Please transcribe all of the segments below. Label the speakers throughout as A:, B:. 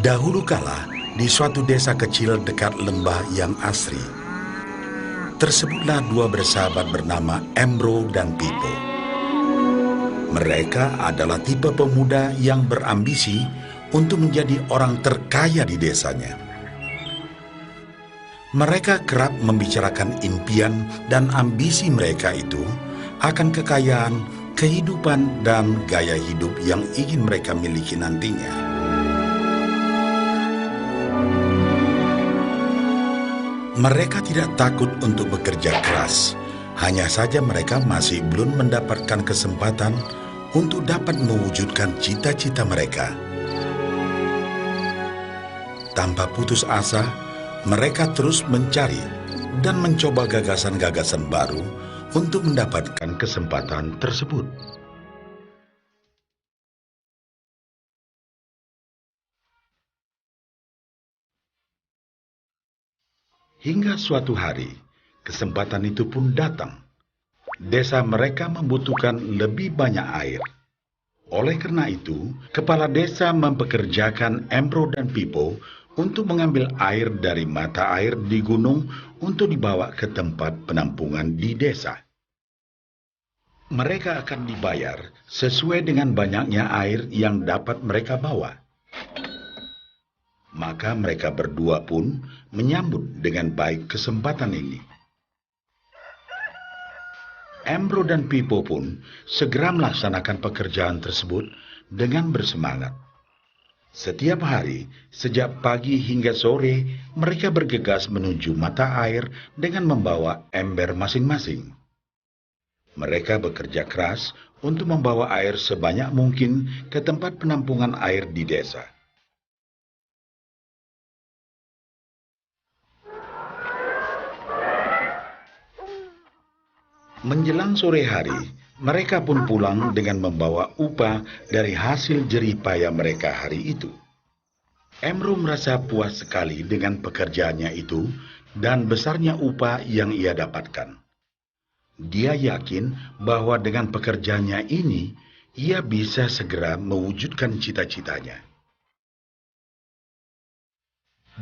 A: Dahulu kala, di suatu desa kecil dekat lembah yang asri, tersebutlah dua bersahabat bernama Embro dan Pipo. Mereka adalah tipe pemuda yang berambisi untuk menjadi orang terkaya di desanya. Mereka kerap membicarakan impian dan ambisi mereka itu akan kekayaan, kehidupan, dan gaya hidup yang ingin mereka miliki nantinya. Mereka tidak takut untuk bekerja keras, hanya saja mereka masih belum mendapatkan kesempatan untuk dapat mewujudkan cita-cita mereka. Tanpa putus asa, mereka terus mencari dan mencoba gagasan-gagasan baru untuk mendapatkan kesempatan tersebut. Hingga suatu hari, kesempatan itu pun datang. Desa mereka membutuhkan lebih banyak air. Oleh karena itu, kepala desa mempekerjakan Embro dan Pipo untuk mengambil air dari mata air di gunung untuk dibawa ke tempat penampungan di desa. Mereka akan dibayar sesuai dengan banyaknya air yang dapat mereka bawa. Maka mereka berdua pun menyambut dengan baik kesempatan ini. Embro dan Pipo pun segera melaksanakan pekerjaan tersebut dengan bersemangat. Setiap hari, sejak pagi hingga sore, mereka bergegas menuju mata air dengan membawa ember masing-masing. Mereka bekerja keras untuk membawa air sebanyak mungkin ke tempat penampungan air di desa. Menjelang sore hari, mereka pun pulang dengan membawa upah dari hasil jerih payah mereka hari itu. Embro merasa puas sekali dengan pekerjaannya itu dan besarnya upah yang ia dapatkan. Dia yakin bahwa dengan pekerjaannya ini, ia bisa segera mewujudkan cita-citanya.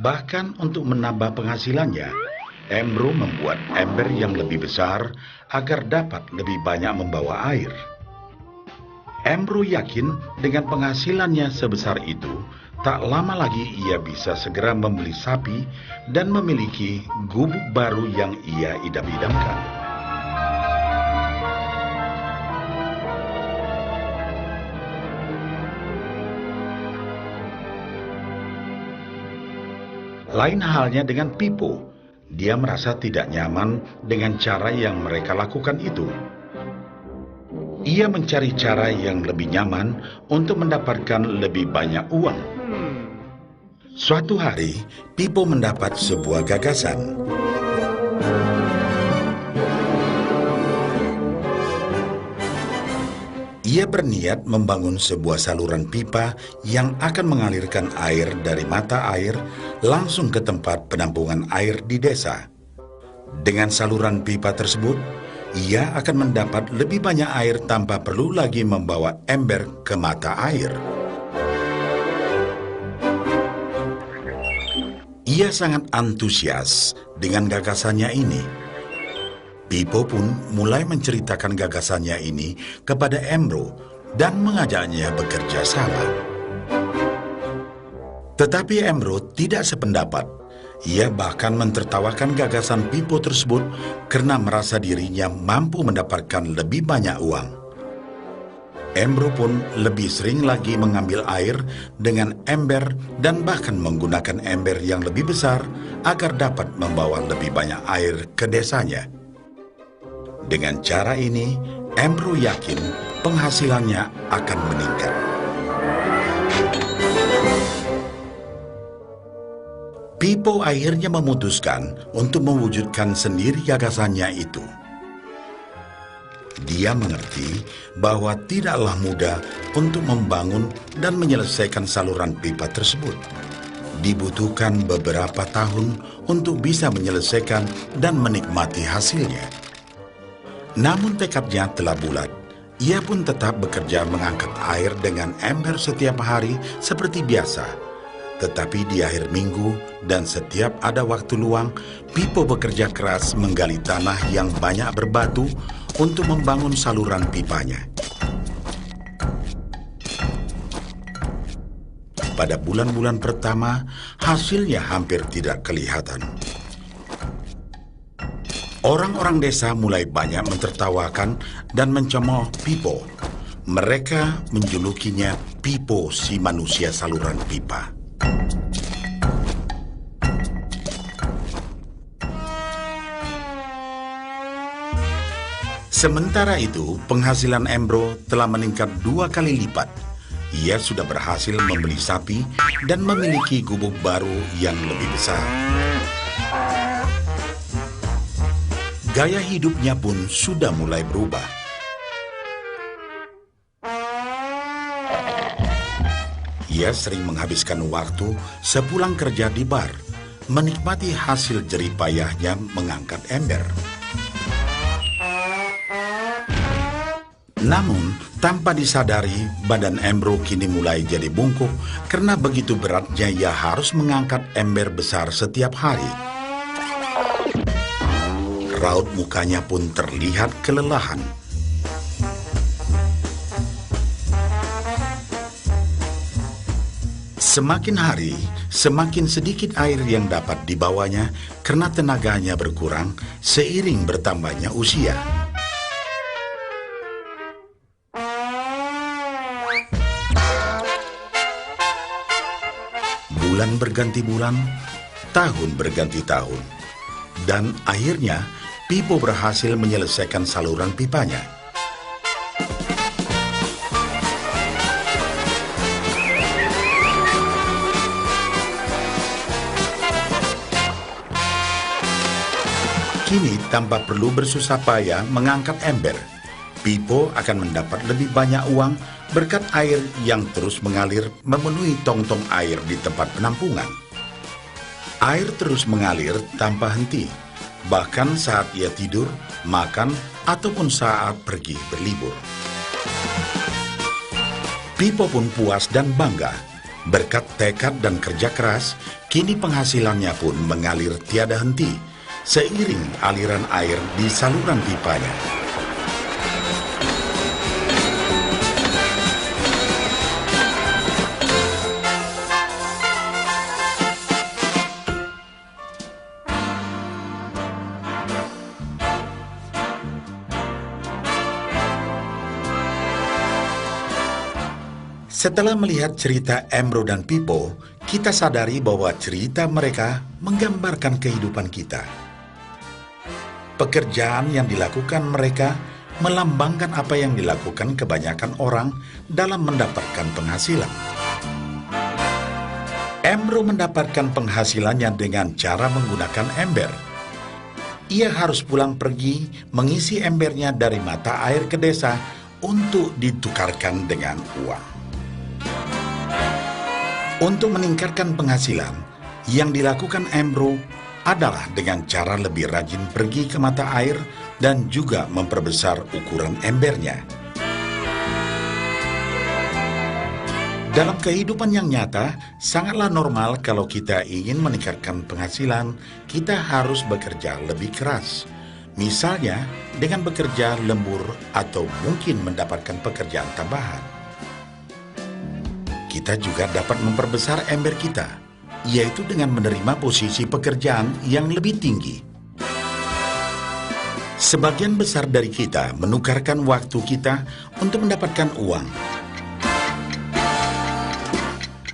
A: Bahkan untuk menambah penghasilannya, Embro membuat ember yang lebih besar agar dapat lebih banyak membawa air. Embro yakin dengan penghasilannya sebesar itu, tak lama lagi ia bisa segera membeli sapi dan memiliki gubuk baru yang ia idam-idamkan. Lain halnya dengan Pipo. Dia merasa tidak nyaman dengan cara yang mereka lakukan itu. Ia mencari cara yang lebih nyaman untuk mendapatkan lebih banyak uang. Suatu hari, Pipo mendapat sebuah gagasan. Ia berniat membangun sebuah saluran pipa yang akan mengalirkan air dari mata air langsung ke tempat penampungan air di desa. Dengan saluran pipa tersebut, ia akan mendapat lebih banyak air tanpa perlu lagi membawa ember ke mata air. Ia sangat antusias dengan gagasannya ini. Pipo pun mulai menceritakan gagasannya ini kepada Embro dan mengajaknya bekerja sama. Tetapi Embro tidak sependapat. Ia bahkan mentertawakan gagasan Pipo tersebut karena merasa dirinya mampu mendapatkan lebih banyak uang. Embro pun lebih sering lagi mengambil air dengan ember dan bahkan menggunakan ember yang lebih besar agar dapat membawa lebih banyak air ke desanya. Dengan cara ini, Embro yakin penghasilannya akan meningkat. Pipo akhirnya memutuskan untuk mewujudkan sendiri gagasannya itu. Dia mengerti bahwa tidaklah mudah untuk membangun dan menyelesaikan saluran pipa tersebut. Dibutuhkan beberapa tahun untuk bisa menyelesaikan dan menikmati hasilnya. Namun tekadnya telah bulat. Ia pun tetap bekerja mengangkat air dengan ember setiap hari seperti biasa. Tetapi di akhir minggu dan setiap ada waktu luang, Pipo bekerja keras menggali tanah yang banyak berbatu untuk membangun saluran pipanya. Pada bulan-bulan pertama, hasilnya hampir tidak kelihatan. Orang-orang desa mulai banyak mentertawakan dan mencemooh Pipo. Mereka menjulukinya Pipo si manusia saluran pipa. Sementara itu, penghasilan Embro telah meningkat 2 kali lipat. Ia sudah berhasil membeli sapi dan memiliki gubuk baru yang lebih besar. Gaya hidupnya pun sudah mulai berubah. Ia sering menghabiskan waktu sepulang kerja di bar, menikmati hasil jerih payahnya mengangkat ember. Namun, tanpa disadari, badan Embro kini mulai jadi bungkuk karena begitu beratnya ia harus mengangkat ember besar setiap hari. Raut mukanya pun terlihat kelelahan. Semakin hari, semakin sedikit air yang dapat dibawanya karena tenaganya berkurang seiring bertambahnya usia. Bulan berganti bulan, tahun berganti tahun. Dan akhirnya, Pipo berhasil menyelesaikan saluran pipanya. Kini, tanpa perlu bersusah payah mengangkat ember, Pipo akan mendapat lebih banyak uang berkat air yang terus mengalir memenuhi tong-tong air di tempat penampungan. Air terus mengalir tanpa henti, bahkan saat ia tidur, makan, ataupun saat pergi berlibur. Pipo pun puas dan bangga. Berkat tekad dan kerja keras, kini penghasilannya pun mengalir tiada henti, seiring aliran air di saluran pipanya. Setelah melihat cerita Embro dan Pipo, kita sadari bahwa cerita mereka menggambarkan kehidupan kita. Pekerjaan yang dilakukan mereka melambangkan apa yang dilakukan kebanyakan orang dalam mendapatkan penghasilan. Embro mendapatkan penghasilannya dengan cara menggunakan ember. Ia harus pulang pergi mengisi embernya dari mata air ke desa untuk ditukarkan dengan uang. Untuk meningkatkan penghasilan, yang dilakukan Embro adalah dengan cara lebih rajin pergi ke mata air dan juga memperbesar ukuran embernya. Dalam kehidupan yang nyata, sangatlah normal kalau kita ingin meningkatkan penghasilan, kita harus bekerja lebih keras. Misalnya, dengan bekerja lembur atau mungkin mendapatkan pekerjaan tambahan. Kita juga dapat memperbesar ember kita, yaitu dengan menerima posisi pekerjaan yang lebih tinggi. Sebagian besar dari kita menukarkan waktu kita untuk mendapatkan uang.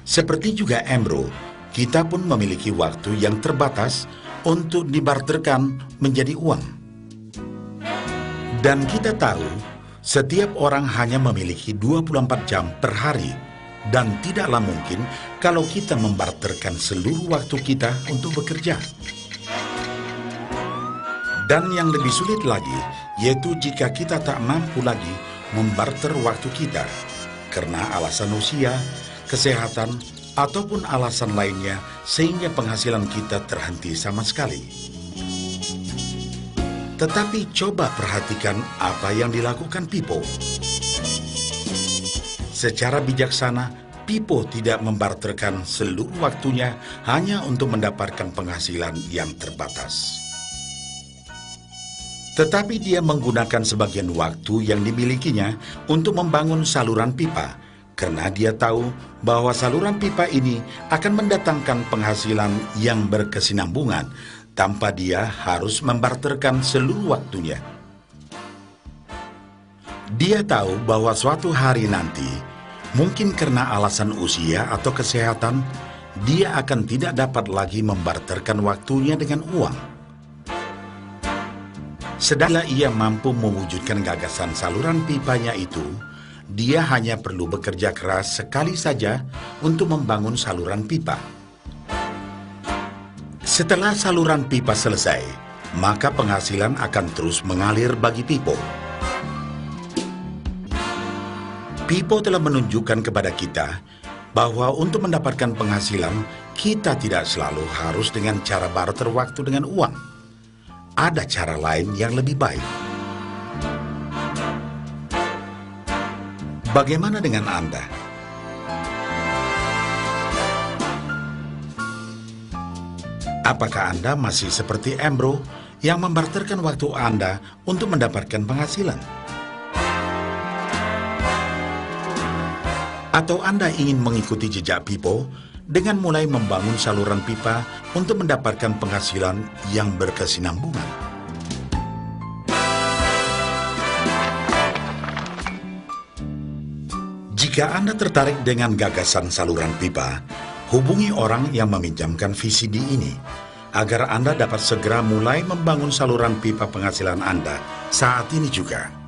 A: Seperti juga Embro, kita pun memiliki waktu yang terbatas untuk dibarterkan menjadi uang. Dan kita tahu, setiap orang hanya memiliki 24 jam per hari, dan tidaklah mungkin kalau kita membarterkan seluruh waktu kita untuk bekerja. Dan yang lebih sulit lagi, yaitu jika kita tak mampu lagi membarter waktu kita, karena alasan usia, kesehatan, ataupun alasan lainnya sehingga penghasilan kita terhenti sama sekali. Tetapi coba perhatikan apa yang dilakukan Pipo. Secara bijaksana, Pipo tidak membarterkan seluruh waktunya hanya untuk mendapatkan penghasilan yang terbatas. Tetapi dia menggunakan sebagian waktu yang dimilikinya untuk membangun saluran pipa, karena dia tahu bahwa saluran pipa ini akan mendatangkan penghasilan yang berkesinambungan tanpa dia harus membarterkan seluruh waktunya. Dia tahu bahwa suatu hari nanti, mungkin karena alasan usia atau kesehatan, dia akan tidak dapat lagi membarterkan waktunya dengan uang. Sedangkan ia mampu mewujudkan gagasan saluran pipanya itu, dia hanya perlu bekerja keras sekali saja untuk membangun saluran pipa. Setelah saluran pipa selesai, maka penghasilan akan terus mengalir bagi Pipo. Pipo telah menunjukkan kepada kita bahwa untuk mendapatkan penghasilan, kita tidak selalu harus dengan cara barter waktu dengan uang. Ada cara lain yang lebih baik. Bagaimana dengan Anda? Apakah Anda masih seperti Embro yang membarterkan waktu Anda untuk mendapatkan penghasilan? Atau Anda ingin mengikuti jejak Pipo dengan mulai membangun saluran pipa untuk mendapatkan penghasilan yang berkesinambungan? Jika Anda tertarik dengan gagasan saluran pipa, hubungi orang yang meminjamkan VCD ini agar Anda dapat segera mulai membangun saluran pipa penghasilan Anda saat ini juga.